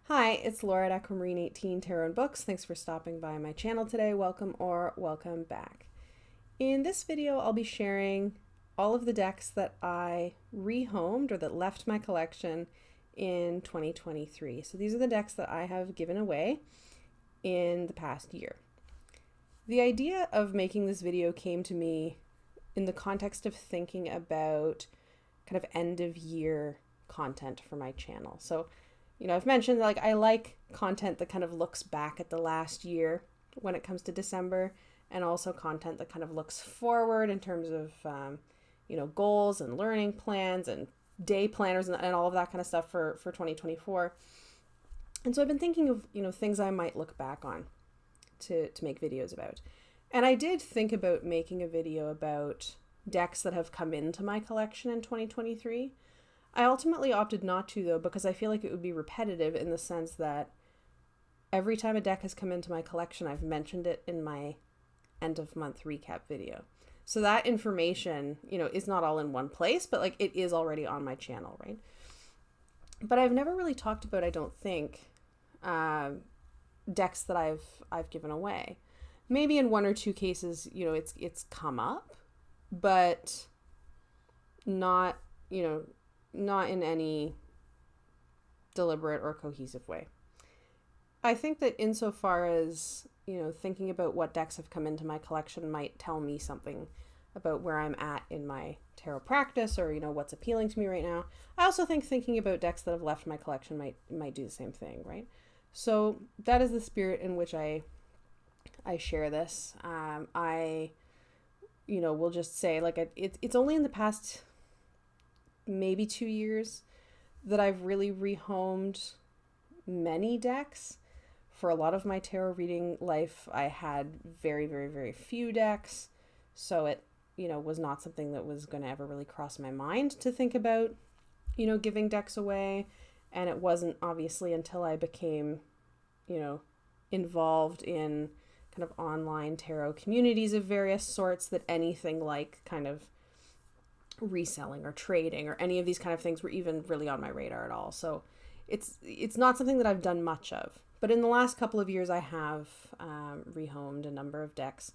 Hi, it's Laura at Aquamarine 18 Tarot and Books. Thanks for stopping by my channel today. Welcome or welcome back. In this video, I'll be sharing all of the decks that I rehomed or that left my collection in 2023. So these are the decks that I have given away in the past year. The idea of making this video came to me in the context of thinking about kind of end of year content for my channel. So I've mentioned I like content that kind of looks back at the last year when it comes to December, and also content that kind of looks forward in terms of, goals and learning plans and day planners and all of that kind of stuff for 2024. And so I've been thinking of, things I might look back on to make videos about. And I did think about making a video about decks that have come into my collection in 2023. I ultimately opted not to, though, because I feel like it would be repetitive in the sense that every time a deck has come into my collection, I've mentioned it in my end of month recap video. So that information, is not all in one place, but it is already on my channel, right? But I've never really talked about, I don't think, decks that I've given away. Maybe in one or two cases, it's come up, but not in any deliberate or cohesive way. I think that insofar as, thinking about what decks have come into my collection might tell me something about where I'm at in my tarot practice or, what's appealing to me right now. I also think thinking about decks that have left my collection might do the same thing, right? So that is the spirit in which I share this. I will just say it's only in the past maybe 2 years that I've really rehomed many decks. For a lot of my tarot reading life, I had very, very, very few decks. So it, was not something that was going to ever really cross my mind to think about, giving decks away. And it wasn't obviously until I became, involved in kind of online tarot communities of various sorts that anything like kind of reselling or trading or any of these kind of things were even really on my radar at all. So it's not something that I've done much of. But in the last couple of years, I have rehomed a number of decks.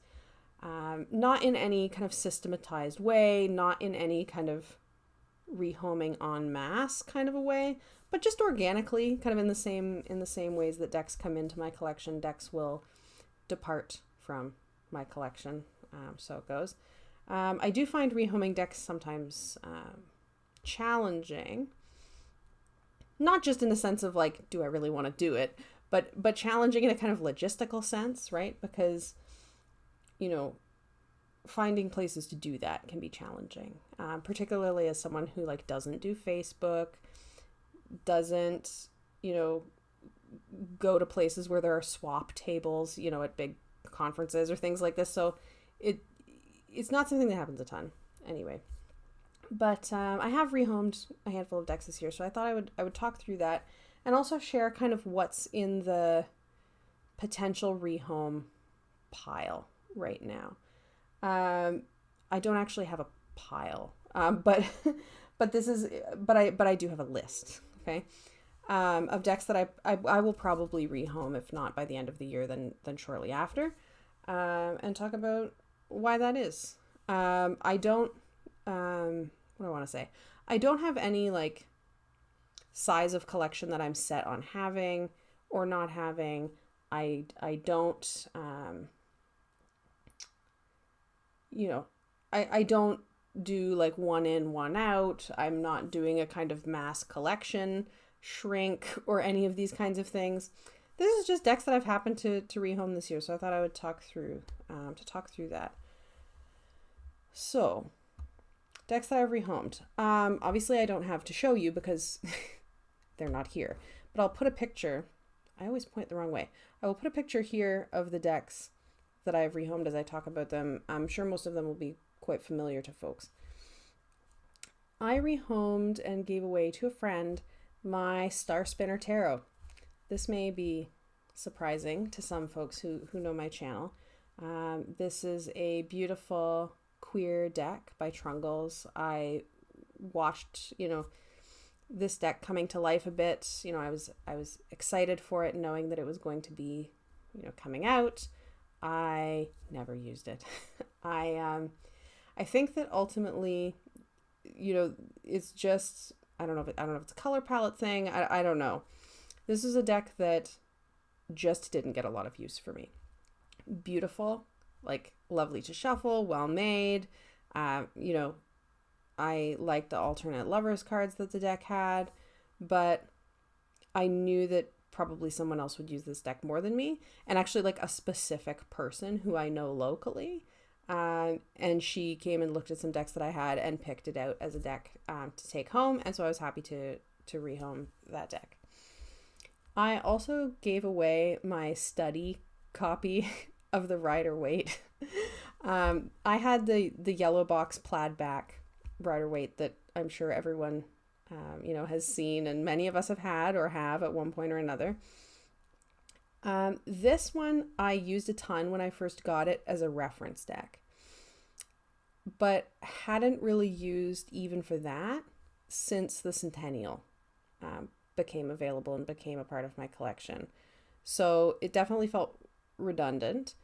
Not in any kind of systematized way, not in any kind of rehoming en masse kind of a way, but just organically, kind of in the same ways that decks come into my collection, decks will depart from my collection. So it goes. I do find rehoming decks sometimes challenging, not just in the sense of do I really want to do it, but challenging in a kind of logistical sense, right? Because, finding places to do that can be challenging, particularly as someone who doesn't do Facebook, doesn't, go to places where there are swap tables, at big conferences or things like this. So it's not something that happens a ton anyway. But I have rehomed a handful of decks this year, so I thought I would talk through that and also share kind of what's in the potential rehome pile right now. I don't actually have a pile, but I do have a list, okay, of decks that I will probably rehome, if not by the end of the year, then shortly after, and talk about why that is. I don't, what do I want to say? I don't have any size of collection that I'm set on having or not having. I don't, I don't do one in, one out. I'm not doing a kind of mass collection shrink or any of these kinds of things. This is just decks that I've happened to rehome this year. So I thought I would talk through that. So, decks that I've rehomed. Obviously I don't have to show you because they're not here, but I'll put a picture. I always point the wrong way. I will put a picture here of the decks that I've rehomed as I talk about them. I'm sure most of them will be quite familiar to folks. I rehomed and gave away to a friend my Star Spinner Tarot. This may be surprising to some folks who know my channel. This is a beautiful queer deck by Trungles. I watched, this deck coming to life a bit. You know, I was excited for it, knowing that it was going to be, you know, coming out. I never used it. I think that ultimately, you know, it's just, I don't know if it's a color palette thing. I don't know. This is a deck that just didn't get a lot of use for me. Beautiful, like lovely to shuffle, well made. You know, I liked the alternate lovers cards that the deck had, but I knew that probably someone else would use this deck more than me, and actually like a specific person who I know locally. And she came and looked at some decks that I had and picked it out as a deck to take home, and so I was happy to rehome that deck. I also gave away my study copy of the Rider-Waite. I had the yellow box plaid back Rider-Waite that I'm sure everyone you know, has seen, and many of us have had or have at one point or another. This one I used a ton when I first got it as a reference deck, but hadn't really used even for that since the Centennial became available and became a part of my collection. So it definitely felt redundant.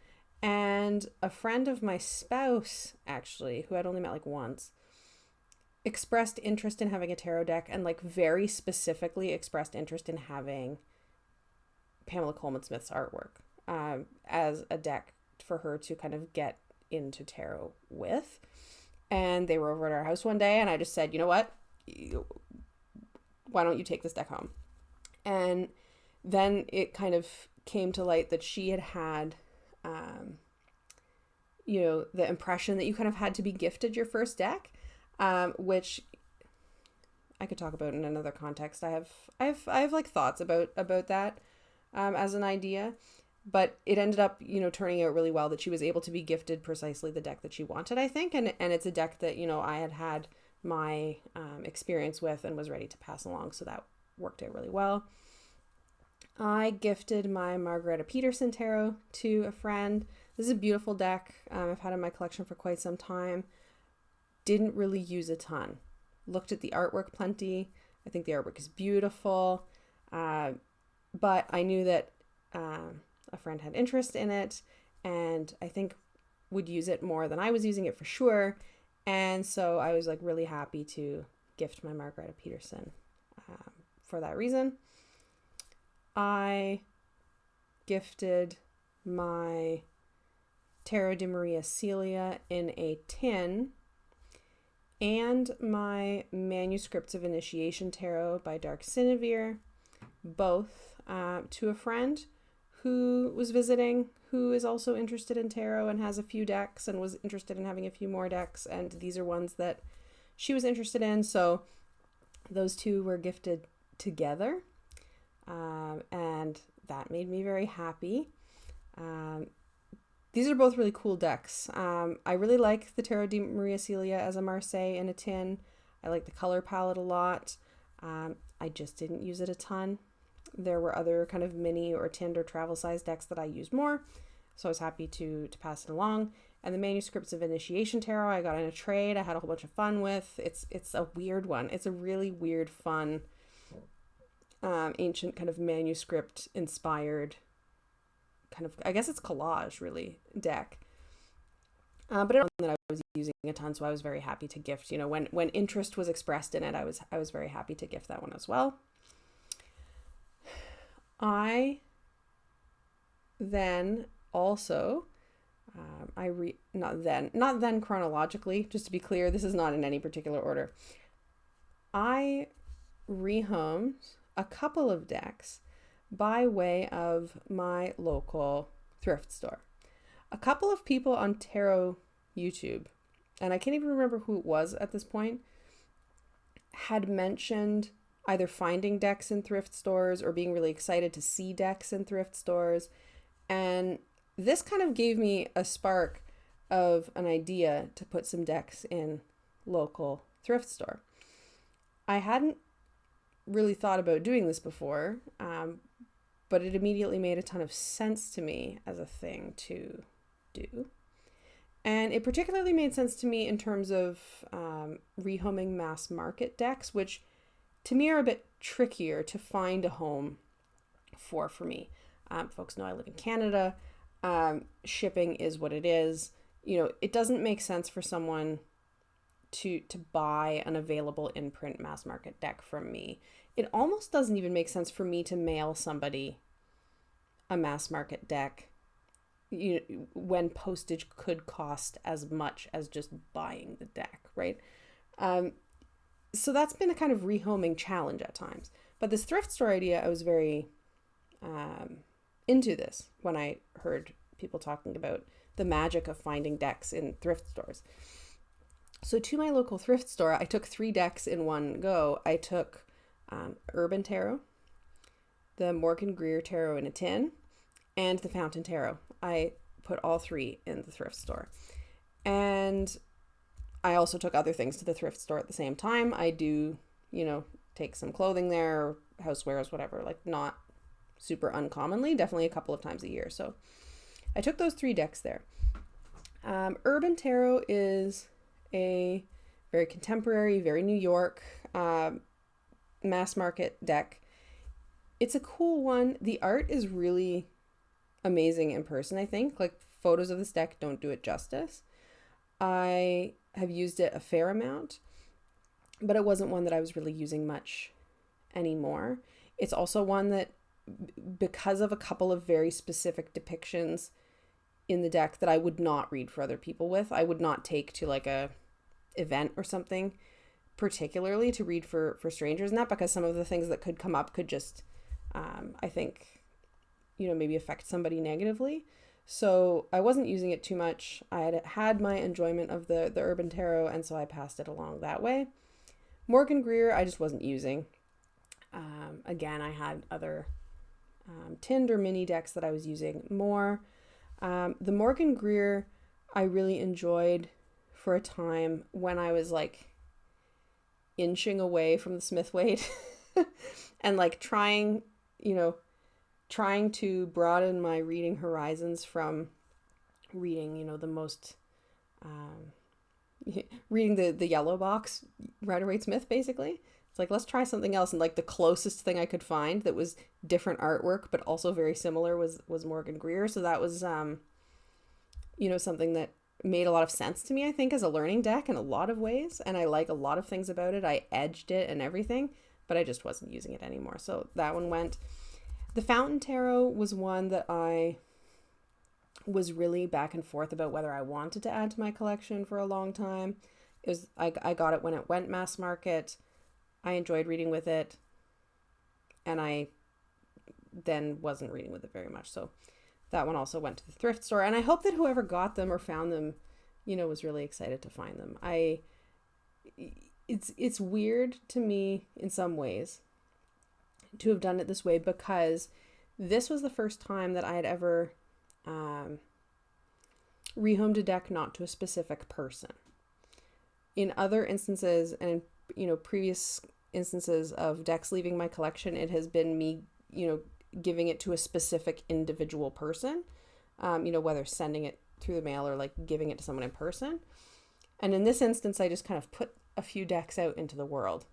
And a friend of my spouse, actually, who I'd only met like once, expressed interest in having a tarot deck, and like very specifically expressed interest in having Pamela Coleman Smith's artwork as a deck for her to kind of get into tarot with. And they were over at our house one day, and I just said, you know what? Why don't you take this deck home? And then it kind of came to light that she had you know, the impression that you kind of had to be gifted your first deck, which I could talk about in another context. I have like thoughts about that as an idea, but it ended up, you know, turning out really well that she was able to be gifted precisely the deck that she wanted, I think, and it's a deck that, you know, I had my experience with and was ready to pass along, so that worked out really well. I gifted my Margaretta Peterson Tarot to a friend. This is a beautiful deck I've had in my collection for quite some time. Didn't really use a ton. Looked at the artwork plenty. I think the artwork is beautiful. But I knew that a friend had interest in it, and I think would use it more than I was using it for sure. And so I was like really happy to gift my Margaretta Peterson for that reason. I gifted my Tarot de Maria Celia in a tin and my Manuscripts of Initiation Tarot by Dark Sinevere, both to a friend who was visiting, who is also interested in tarot and has a few decks and was interested in having a few more decks, and these are ones that she was interested in, so those two were gifted together, and that made me very happy. These are both really cool decks. I really like the Tarot de Maria Celia as a Marseille in a tin. I like the color palette a lot. I just didn't use it a ton. There were other kind of mini or tinned or travel size decks that I used more, so I was happy to pass it along. And the Manuscripts of Initiation Tarot I got in a trade. I had a whole bunch of fun with. It's a weird one. It's a really weird, fun, ancient kind of manuscript inspired kind of, I guess it's collage really, deck. But it was one that I was using a ton, so I was very happy to gift, you know, when interest was expressed in it, I was very happy to gift that one as well. I then also, not then chronologically, just to be clear, this is not in any particular order. I rehomed a couple of decks by way of my local thrift store. A couple of people on tarot YouTube, and I can't even remember who it was at this point, had mentioned either finding decks in thrift stores or being really excited to see decks in thrift stores. And this kind of gave me a spark of an idea to put some decks in local thrift store. I hadn't really thought about doing this before, but it immediately made a ton of sense to me as a thing to do. And it particularly made sense to me in terms of rehoming mass market decks, which to me are a bit trickier to find a home for me. Folks know I live in Canada. Shipping is what it is. It doesn't make sense for someone to buy an available in-print mass market deck from me. It almost doesn't even make sense for me to mail somebody a mass market deck, when postage could cost as much as just buying the deck, right? So that's been a kind of rehoming challenge at times. But this thrift store idea, I was very into this when I heard people talking about the magic of finding decks in thrift stores. So to my local thrift store, I took 3 decks in one go. I took Urban Tarot, the Morgan Greer Tarot in a tin, and the Fountain Tarot. I put all 3 in the thrift store. And I also took other things to the thrift store at the same time. I do, take some clothing there, housewares, whatever, like not super uncommonly, definitely a couple of times a year. So I took those 3 decks there. Urban Tarot is a very contemporary, very New York mass market deck. It's a cool one. The art is really amazing in person, I think. Like, photos of this deck don't do it justice. I have used it a fair amount, but it wasn't one that I was really using much anymore. It's also one that, because of a couple of very specific depictions in the deck that I would not read for other people with, I would not take to like a event or something particularly to read for strangers, and that because some of the things that could come up could just I think maybe affect somebody negatively. So I wasn't using it too much. I had my enjoyment of the Urban Tarot, and so I passed it along that way. Morgan Greer I just wasn't using. Again, I had other tinned or mini decks that I was using more. The Morgan Greer I really enjoyed for a time when I was like inching away from the Smith-Waite and like trying to broaden my reading horizons from reading, the most, reading the yellow box Rider-Waite-Smith, basically. It's like, let's try something else. And like the closest thing I could find that was different artwork, but also very similar was Morgan Greer. So that was, something that made a lot of sense to me, I think, as a learning deck in a lot of ways. And I like a lot of things about it. I edged it and everything, but I just wasn't using it anymore. So that one went. The Fountain Tarot was one that I was really back and forth about whether I wanted to add to my collection for a long time. I got it when it went mass market. I enjoyed reading with it, and I then wasn't reading with it very much. So that one also went to the thrift store, and I hope that whoever got them or found them, was really excited to find them. It's weird to me in some ways to have done it this way, because this was the first time that I had ever rehomed a deck not to a specific person. In other instances, and previous instances of decks leaving my collection, it has been me, giving it to a specific individual person, whether sending it through the mail or like giving it to someone in person. And in this instance, I just kind of put a few decks out into the world.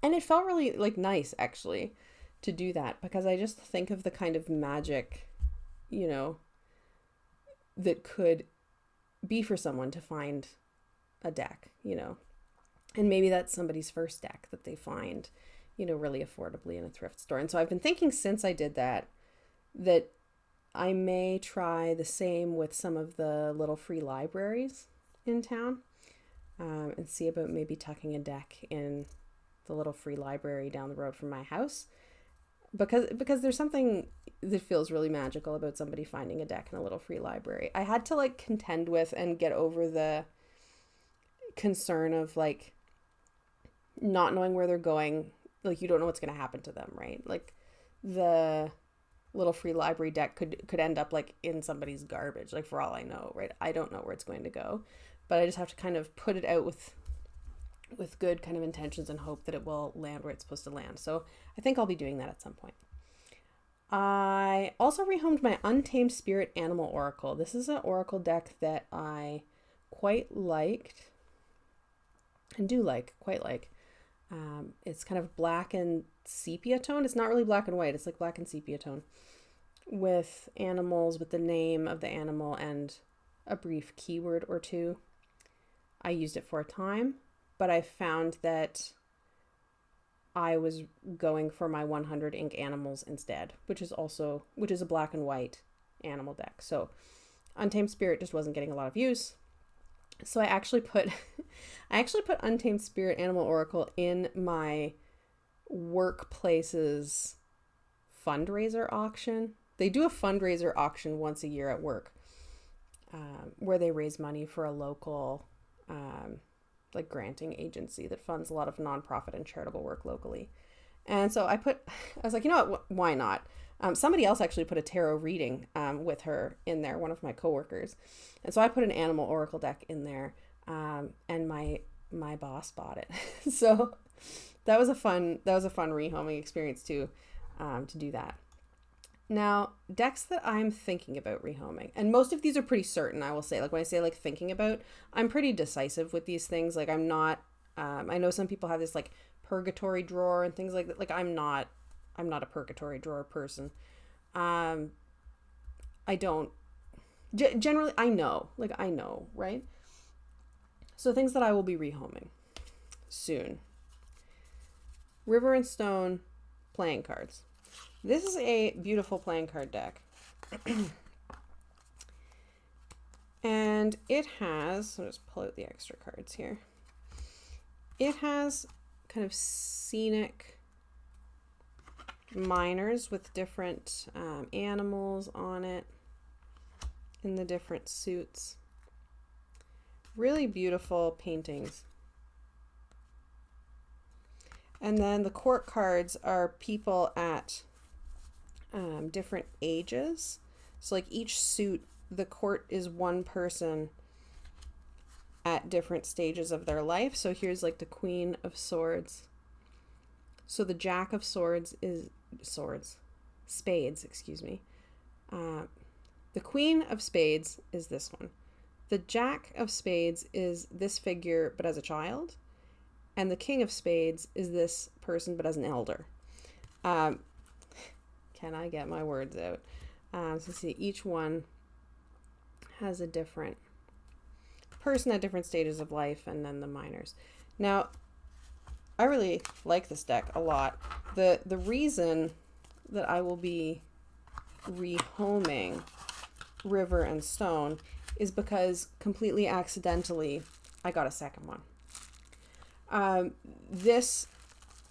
And it felt really like nice actually to do that, because I just think of the kind of magic, that could be for someone to find a deck, and maybe that's somebody's first deck that they find, really affordably in a thrift store. And so I've been thinking since I did that I may try the same with some of the little free libraries in town, and see about maybe tucking a deck in the little free library down the road from my house, because there's something that feels really magical about somebody finding a deck in a little free library. I had to like contend with and get over the concern of like not knowing where they're going. Like, you don't know what's going to happen to them, right? Like, the little free library deck could end up like in somebody's garbage, like, for all I know, right? I don't know where it's going to go, but I just have to kind of put it out with good kind of intentions and hope that it will land where it's supposed to land. So I think I'll be doing that at some point. I also rehomed my Untamed Spirit Animal Oracle. This is an oracle deck that I quite liked and do like, quite like. It's kind of black and sepia tone. It's not really black and white. It's like black and sepia tone with animals, with the name of the animal and a brief keyword or two. I used it for a time, but I found that I was going for my 100 ink animals instead, which is a black and white animal deck. So Untamed Spirit just wasn't getting a lot of use. So I actually put Untamed Spirit Animal Oracle in my workplace's fundraiser auction. They do a fundraiser auction once a year at work, where they raise money for a local like granting agency that funds a lot of nonprofit and charitable work locally. And so I was like, you know what, why not? Somebody else actually put a tarot reading with her in there, one of my coworkers. And so I put an animal oracle deck in there, and my boss bought it. So that was a fun rehoming experience too, to do that. Now, decks that I'm thinking about rehoming, and most of these are pretty certain, I will say. Like when I say like thinking about, I'm pretty decisive with these things. Like I'm not, I know some people have this like purgatory drawer and things like that. Like I'm not a purgatory drawer person. I don't, generally I know, right? So things that I will be rehoming soon. River and Stone playing cards. This is a beautiful playing card deck. And it has, I'll just pull out the extra cards here. It has kind of scenic minors with different animals on it in the different suits. Really beautiful paintings. And then the court cards are people at different ages. So like each suit, the court is one person at different stages of their life. So here's like the Queen of Swords. So the Jack of Swords is Spades, excuse me. The Queen of Spades is this one. The Jack of Spades is this figure, but as a child. And the King of Spades is this person, but as an elder. Can I get my words out? So see, each one has a different person at different stages of life, and then the minors. Now, I really like this deck a lot. The reason that I will be rehoming River and Stone is because completely accidentally I got a second one. This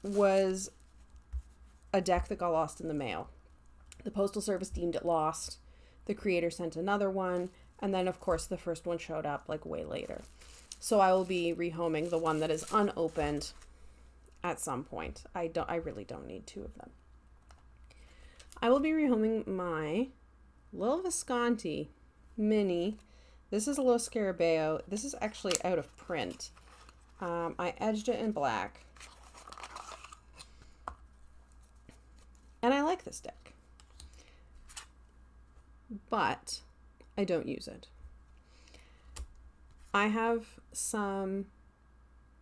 was a deck that got lost in the mail. The Postal Service deemed it lost. The creator sent another one, and then of course the first one showed up like way later. So I will be rehoming the one that is unopened at some point. I really don't need two of them. I will be rehoming my Little Visconti mini. This is a little Scarabeo. This is actually out of print. I edged it in black. And I like this deck. But I don't use it. I have some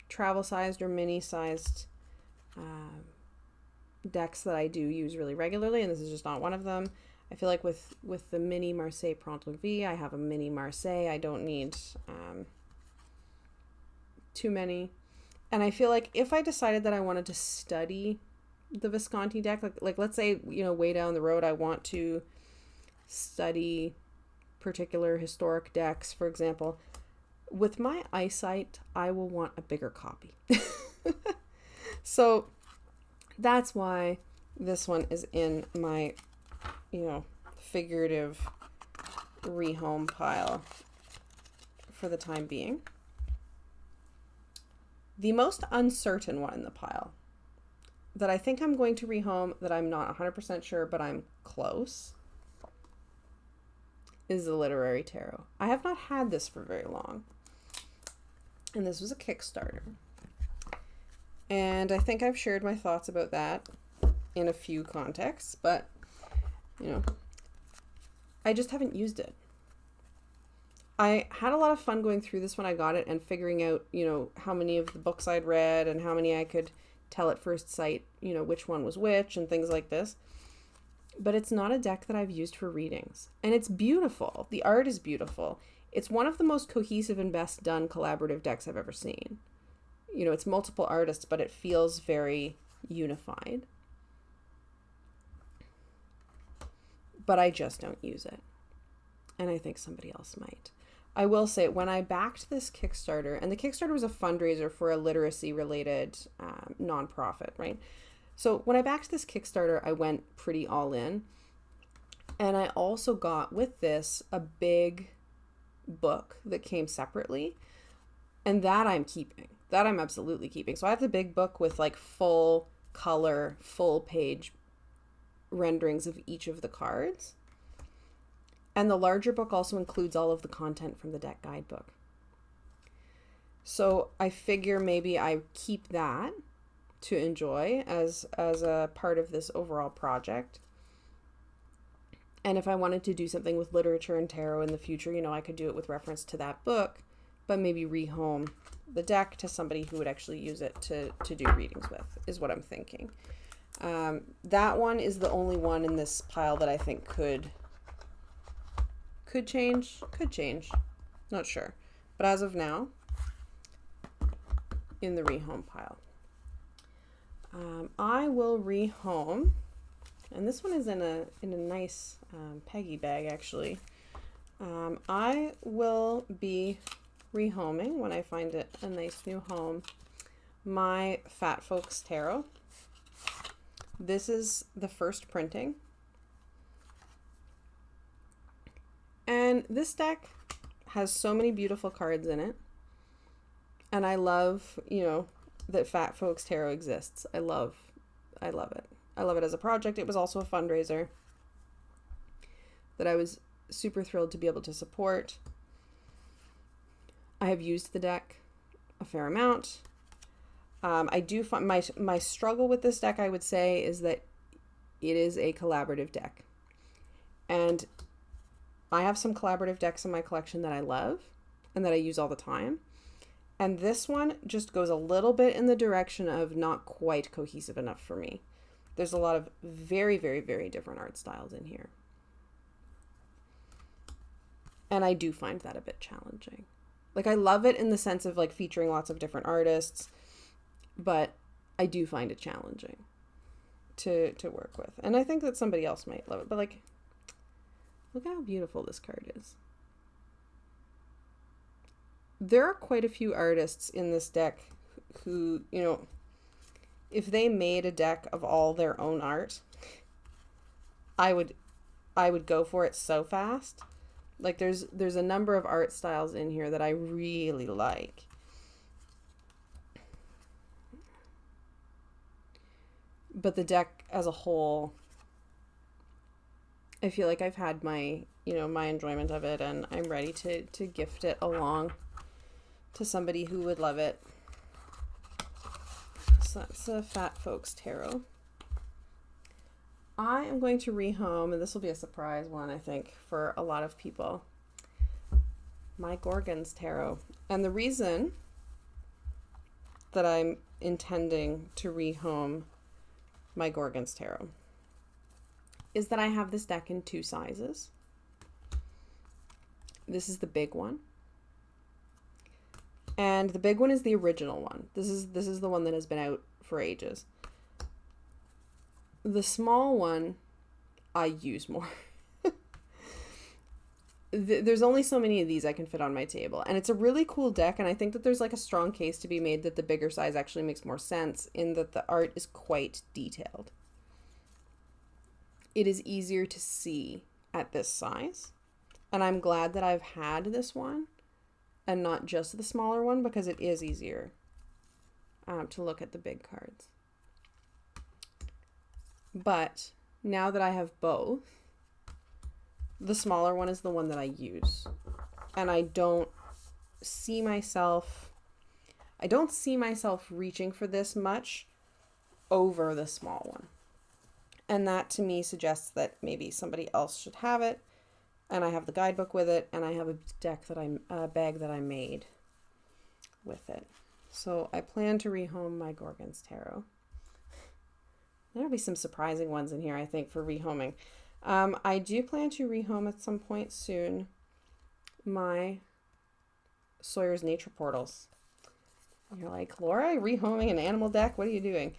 travel-sized or mini-sized decks that I do use really regularly, and this is just not one of them. I feel like with the mini Marseille Pronto V, I have a mini Marseille. I don't need too many. And I feel like if I decided that I wanted to study the Visconti deck, like let's say, you know, way down the road, I want to study particular historic decks, for example, with my eyesight, I will want a bigger copy. So that's why this one is in my, you know, figurative rehome pile for the time being. The most uncertain one in the pile that I think I'm going to rehome, that I'm not 100% sure, but I'm close, is the Literary Tarot. I have not had this for very long. And this was a Kickstarter. And I think I've shared my thoughts about that in a few contexts, but, you know, I just haven't used it. I had a lot of fun going through this when I got it and figuring out, you know, how many of the books I'd read and how many I could tell at first sight, you know, which one was which and things like this. But it's not a deck that I've used for readings. And it's beautiful. The art is beautiful. It's one of the most cohesive and best done collaborative decks I've ever seen. You know, it's multiple artists, but it feels very unified. But I just don't use it. And I think somebody else might. I will say, when I backed this Kickstarter, and the Kickstarter was a fundraiser for a literacy-related nonprofit, right? So when I backed this Kickstarter, I went pretty all in. And I also got with this a big book that came separately. And that I'm keeping. That I'm absolutely keeping. So I have the big book with like full color, full page renderings of each of the cards. And the larger book also includes all of the content from the deck guidebook. So I figure maybe I keep that to enjoy as a part of this overall project. And if I wanted to do something with literature and tarot in the future, you know, I could do it with reference to that book, but maybe rehome the deck to somebody who would actually use it to do readings with, is what I'm thinking. That one is the only one in this pile that I think could change. Not sure. But as of now, in the rehome pile. I will rehome, and this one is in a nice Peggy bag actually. I will be rehoming when I find it a nice new home, my Fat Folks Tarot. This is the first printing. And this deck has so many beautiful cards in it. And I love, you know, that Fat Folks Tarot exists. I love it. I love it as a project. It was also a fundraiser that I was super thrilled to be able to support. I have used the deck a fair amount. I do find my struggle with this deck, I would say, is that it is a collaborative deck. And I have some collaborative decks in my collection that I love and that I use all the time. And this one just goes a little bit in the direction of not quite cohesive enough for me. There's a lot of very, very, very different art styles in here. And I do find that a bit challenging. Like, I love it in the sense of like featuring lots of different artists, but I do find it challenging to work with. And I think that somebody else might love it, but like, look at how beautiful this card is. There are quite a few artists in this deck who, you know, if they made a deck of all their own art, I would go for it so fast. Like there's a number of art styles in here that I really like. But the deck as a whole, I feel like I've had my, you know, my enjoyment of it, and I'm ready to gift it along to somebody who would love it. So that's a Fat Folks Tarot. I am going to rehome, and this will be a surprise one, I think, for a lot of people, my Gorgons Tarot. And the reason that I'm intending to rehome my Gorgons Tarot is that I have this deck in two sizes. This is the big one. And the big one is the original one. This is the one that has been out for ages. The small one I use more. There's only so many of these I can fit on my table. And it's a really cool deck, and I think that there's like a strong case to be made that the bigger size actually makes more sense in that the art is quite detailed. It is easier to see at this size. And I'm glad that I've had this one and not just the smaller one, because it is easier to look at the big cards. But now that I have both, the smaller one is the one that I use. And I don't see myself reaching for this much over the small one. And that to me suggests that maybe somebody else should have it. And I have the guidebook with it, and I have a bag that I made with it. So I plan to rehome my Gorgons Tarot. There'll be some surprising ones in here, I think, for rehoming. I do plan to rehome at some point soon my Sawyer's Nature Portals. You're like, Laura, rehoming an animal deck? What are you doing?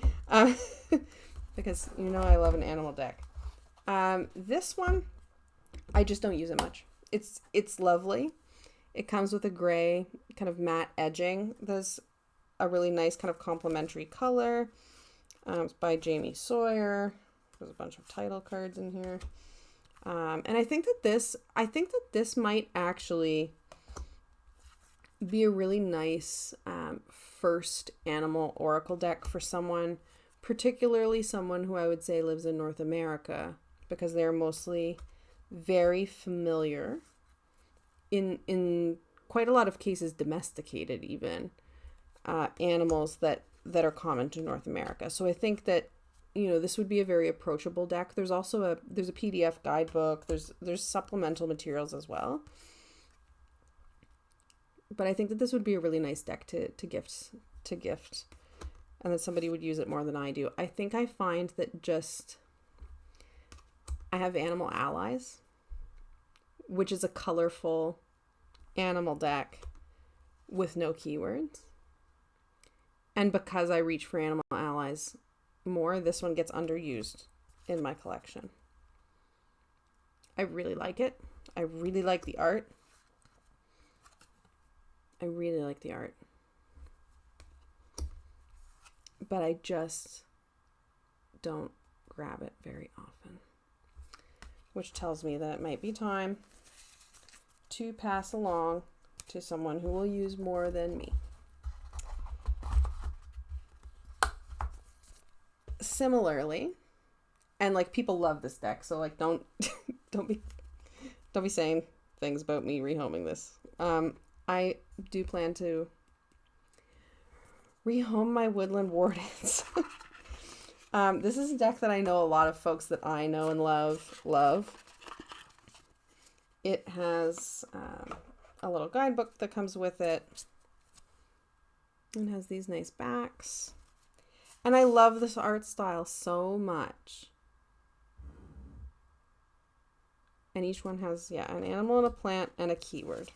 Because you know I love an animal deck. This one, I just don't use it much. It's lovely. It comes with a gray kind of matte edging. There's a really nice kind of complementary color. It's by Jamie Sawyer. There's a bunch of title cards in here. And I think that this might actually be a really nice first animal oracle deck for someone, particularly someone who I would say lives in North America, because they're mostly very familiar, in quite a lot of cases domesticated even, animals that are common to North America. So I think that, you know, this would be a very approachable deck. There's also there's a PDF guidebook. There's supplemental materials as well. But I think that this would be a really nice deck to gift, and that somebody would use it more than I do. I think I find that I have Animal Allies, which is a colorful animal deck with no keywords. And because I reach for Animal Allies more, this one gets underused in my collection. I really like it. I really like the art. But I just don't grab it very often, which tells me that it might be time to pass along to someone who will use more than me. Similarly, and like people love this deck, so like don't be saying things about me rehoming this. I do plan to rehome my Woodland Wardens. This is a deck that I know a lot of folks that I know and love. It has a little guidebook that comes with it. It has these nice backs. And I love this art style so much. And each one has, an animal and a plant and a keyword.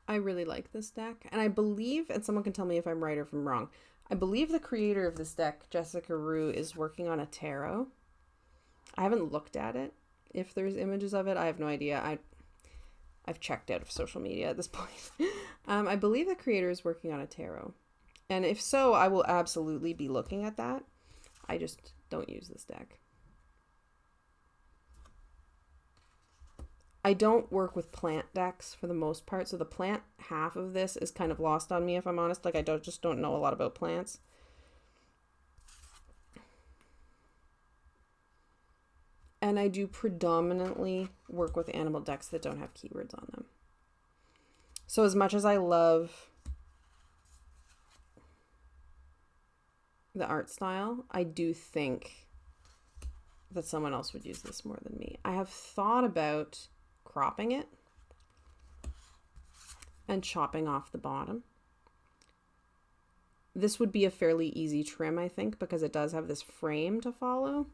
I really like this deck. And I believe, and someone can tell me if I'm right or if I'm wrong, I believe the creator of this deck, Jessica Rue, is working on a tarot. I haven't looked at it. If there's images of it, I have no idea. I've checked out of social media at this point. I believe the creator is working on a tarot. And if so, I will absolutely be looking at that. I just don't use this deck. I don't work with plant decks for the most part, so the plant half of this is kind of lost on me, if I'm honest. Like, I just don't know a lot about plants. And I do predominantly work with animal decks that don't have keywords on them. So as much as I love the art style, I do think that someone else would use this more than me. I have thought about cropping it and chopping off the bottom. This would be a fairly easy trim, I think, because it does have this frame to follow.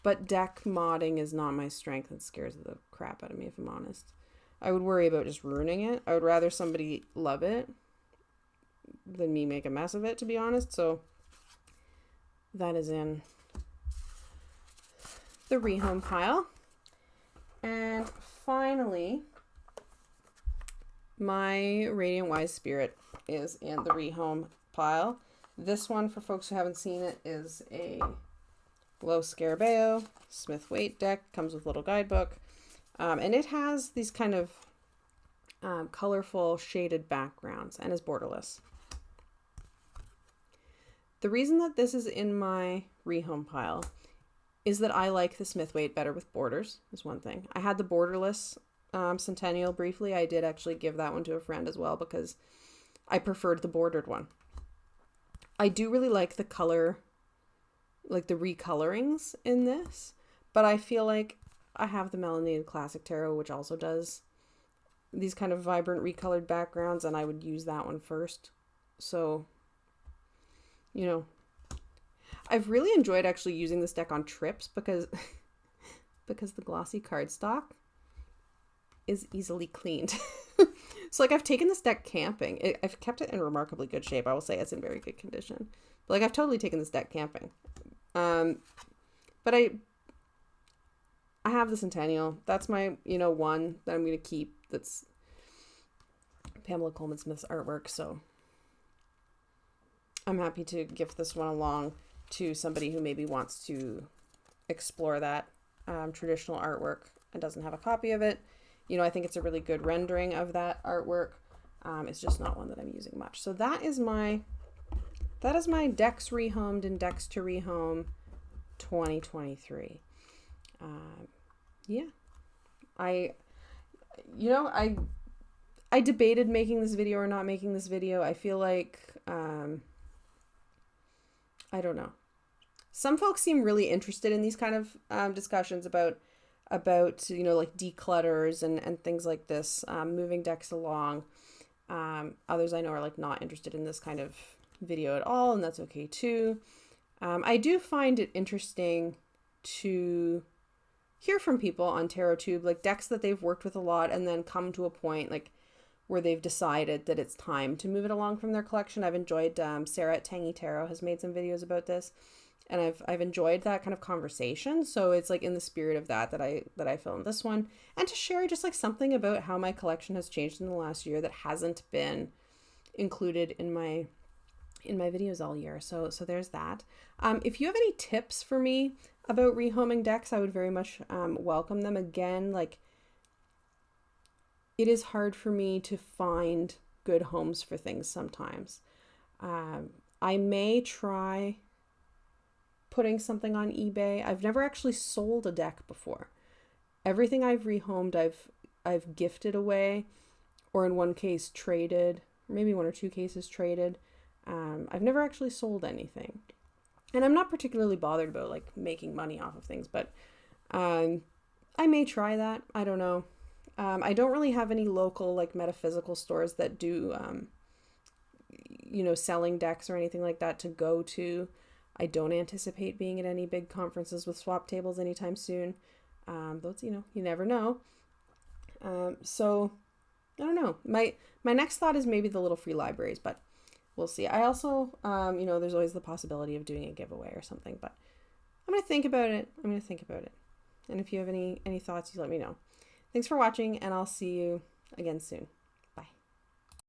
But deck modding is not my strength and scares the crap out of me, if I'm honest. I would worry about just ruining it. I would rather somebody love it than me make a mess of it, to be honest. So that is in the rehome pile. And finally, my Radiant Wise Spirit is in the rehome pile. This one, for folks who haven't seen it, is a Low Scarabeo Smith Waite deck. Comes with a little guidebook. And it has these kind of colorful shaded backgrounds and is borderless. The reason that this is in my rehome pile is that I like the Smith Waite better with borders, is one thing. I had the borderless Centennial briefly. I did actually give that one to a friend as well because I preferred the bordered one. I do really like the color, like the recolorings in this, but I feel like I have the Melanated Classic Tarot, which also does these kind of vibrant recolored backgrounds, and I would use that one first. So, you know, I've really enjoyed actually using this deck on trips because because the glossy cardstock is easily cleaned. So like I've taken this deck camping. I've kept it in remarkably good shape. I will say it's in very good condition. But like I've totally taken this deck camping. But I have the Centennial. That's my, one that I'm going to keep. That's Pamela Coleman Smith's artwork. So I'm happy to gift this one along to somebody who maybe wants to explore that traditional artwork and doesn't have a copy of it. I think it's a really good rendering of that artwork. It's just not one that I'm using much. So that is my Decks Rehomed and Decks to Rehome 2023. Yeah. I debated making this video or not making this video. I feel like, I don't know. Some folks seem really interested in these kind of discussions about like declutters and things like this, moving decks along. Others I know are like not interested in this kind of video at all, and that's okay too. I do find it interesting to hear from people on TarotTube, like decks that they've worked with a lot and then come to a point like where they've decided that it's time to move it along from their collection. I've enjoyed Sarah at Tangy Tarot has made some videos about this, and I've enjoyed that kind of conversation. So it's like in the spirit of that I filmed this one, and to share just like something about how my collection has changed in the last year that hasn't been included in my videos all year. So there's that. If you have any tips for me about rehoming decks, I would very much welcome them. Again, like it is hard for me to find good homes for things sometimes. I may try putting something on eBay. I've never actually sold a deck before. Everything I've rehomed, I've gifted away, or in one case traded, maybe one or two cases traded. I've never actually sold anything, and I'm not particularly bothered about like making money off of things, but I may try that. I don't know. I don't really have any local like metaphysical stores that do selling decks or anything like that to go to. I don't anticipate being at any big conferences with swap tables anytime soon. Though you never know. So I don't know. My next thought is maybe the little free libraries, but we'll see. I also, there's always the possibility of doing a giveaway or something, but I'm going to think about it. And if you have any thoughts, you let me know. Thanks for watching, and I'll see you again soon.